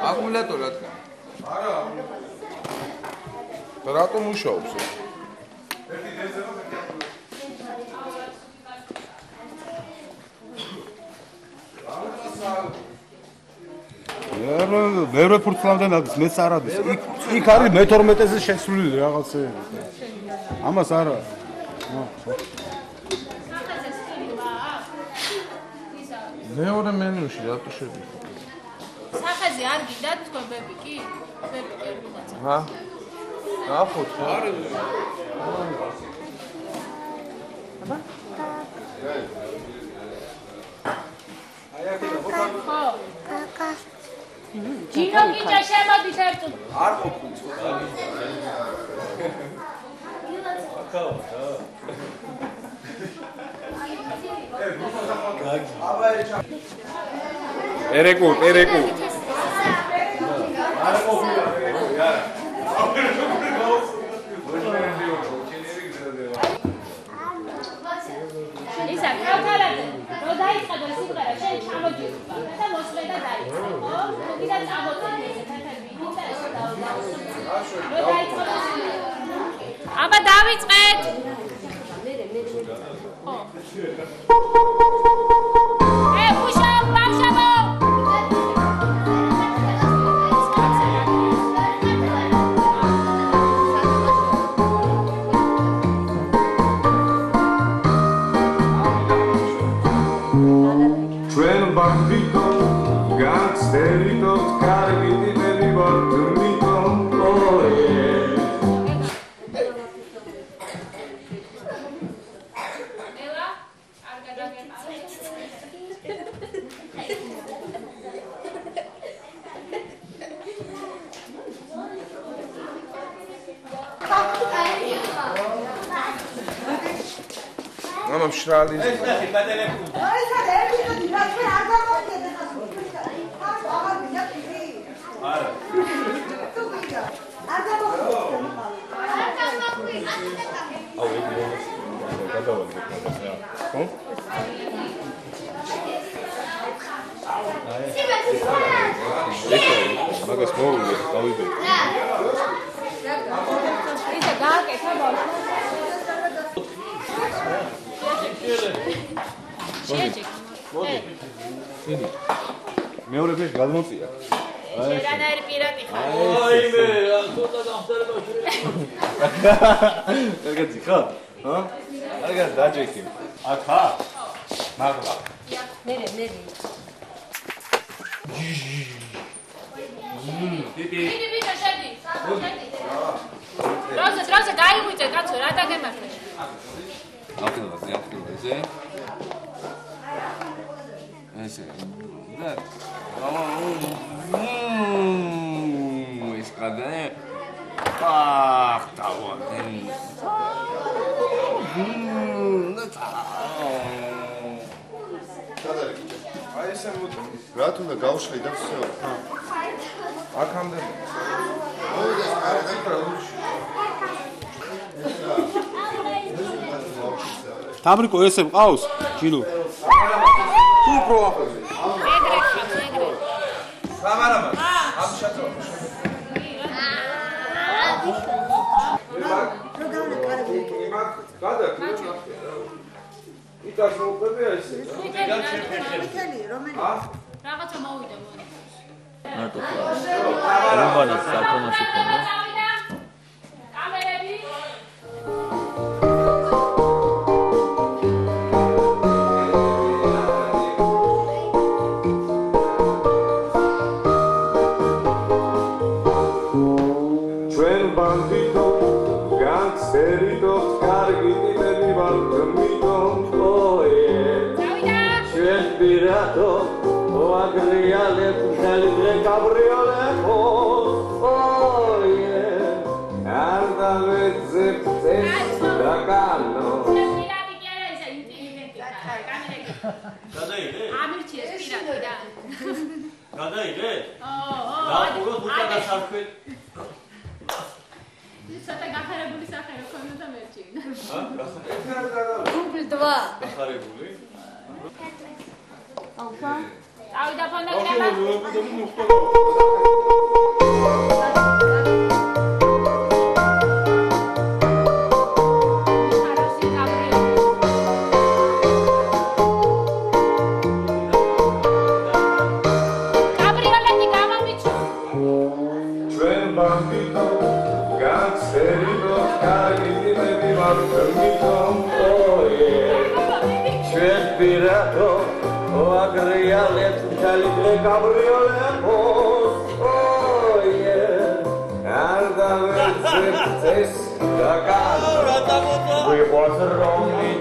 აკუმულატორი რადგან? არა. რატომ მუშაობს? მეორე ფურცლამდე მეც არ არის. იქ არის მე-12-ზე შესვლილი რაღაცეები. ამას არა. მეორე მენუში რატო შევიდეთ? სახაზე არ გიდათ თქვენ ბებიკი? ბებიკი არ გიდათ. ჰა? ნახოთ ხო? არა. აბა? აი აქედა მოხალ. ხო. კაკა. ჯინო კიჭა შემოდის ერთო. არ ყოფილს ხო? აკაო. ერეკუ. ისა კავკალადე რო დაიწყო სიმღერა შენ ჩამოჯიხვა და მოსვლე და დაიწყო ხო? მოგიდა წამოწევი ესე თეთრ ვიდეო და ესე დავდავ. რო დაიწყო აბა დავიწყეთ. ხო. მუშაობ ბავშვებო. ჩვენ ბანდიტო განგსტერიტო კარგი ტიპები ვართ მიტო ოე ელა არ გადაგეცა მამამ შრალი ეს ნახე ბატელებული ეს არის ერთი და ჩვენ არ გამოვიდეთ ახლა აღარ ვიდათ იგი არა თუ ვიდა არ გამოვიდეთ აუ ეგ გადავალე ხო? მაგას მოვიდე, გავიდე. ისა გააკეთა ბავშვო. მოდი. იდი. მეორე ფეში გადმოწია. შენანაირი პირატი ხარ. აიმე რა ცოტა გამხდარება კარგად ხარ? ჰა? კარგად დაჯექი. აქა? მაგლა. მე. ტიტი ვიდი შედი. როზე გაიღვიძე კაცო რა დაგემართე. აკეთებაზე ესე და ის კადე დავადნენ აი ესე რა თუნდა გავშლი და всё. აქამდე თამრიკო ესე მყავს? ჯინო. თუ პროახოზე. ეგრე. სამარამა. ამ შატო. გადა. იტას მოუყვებია ესე. რაღაცა მოვიდა მოდი. მარტო რომბანის საფონაში ხონდა კამერები ჩვენ ბანდიტო განგსტერიტო კარგი ტიპები ვართ მიტო ოე ჩვენ პირატო ოაგრიალებ ხალიდრე კაბრიოლეპო ოე არ დავეძებ წეს დაკანო პირატი კი არა ისა ინტელიგენტი კამერები გადაიდე ამირჩიეს პირატი და გადაიდე ო დაუგო თუთა საფე ცოტა გახარებული სახე რო ქონდა და მერჩინა გახარებული. გახარებული აუფა წავიდა ფონდა კრემა ბანდიტო განცერიდო კარგი ტიპები ვარ თვითონ ჩვენ პირადო აგრიალებს მთელი დღე გაბრიოლებოს არ დავეცეს We was wrong in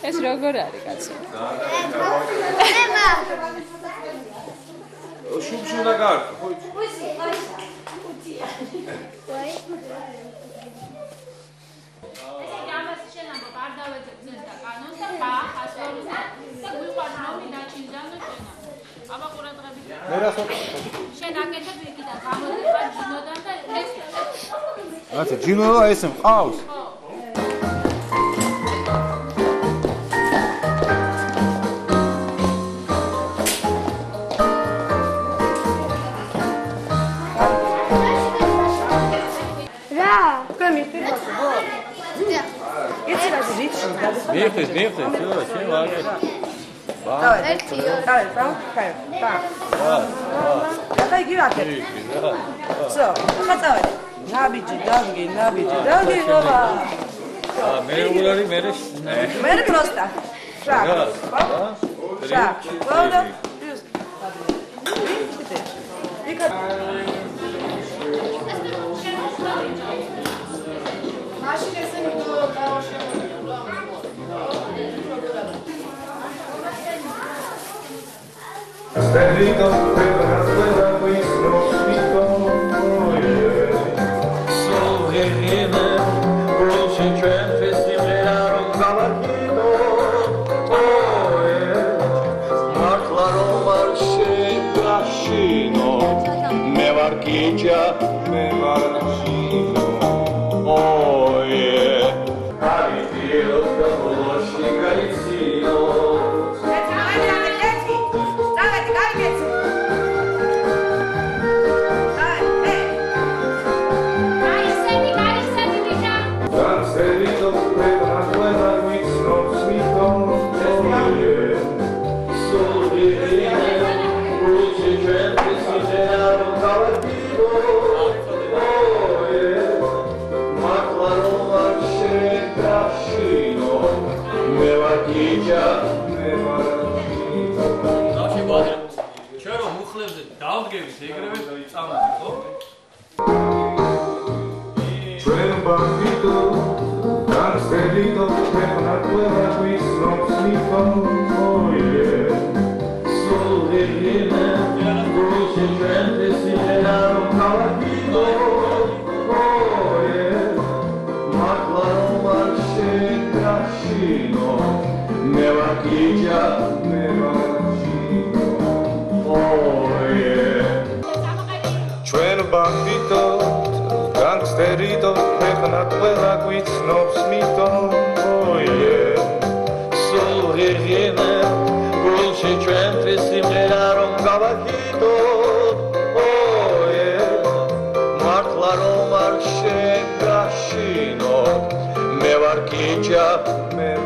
ეს როგორ არის კაცო? შუბში უნდა გაარკვე, ხო იცი? Აცი ჯინო ესე მყავს? მიიხდეს, всё, შენ ვაგე. Давай, давай. Давай, გივაკეთ. Всё, ხაწავე. ნაბიჯი, დანგი, ობა. მე როგორ არის მე? მე პროსტა. შაკ. შაკ. ვაუდა. მაშინ ესე Spedito per la guerra qui sono scritto Solo che viene Luce cente si meraron cavalchino Martla romarche cascino Me varchiggia me varcino Avitio scapolosci galizzino დავდგებით ეგრევე წამოდი ხო? Ჩვენ ბანდიტო განცერიდო ქვეყნა ყველა ვის რომ სმითო სულგერინე რუსი ჩვენთვის იმენა რომ გავაკეთო მართლა რომ არ შეგაშინო მე ვაკიჯა მე ვარჩინო ჩვენ ბანდიტო განგსტერიტო ქვეყნა ყველა გვიცნობს მითო სულგერინე რუსი ჩვენთვის იმენა რომ გავაკეთო მართლა რომ არ შეგაშინო მე ვარ კიჯა მე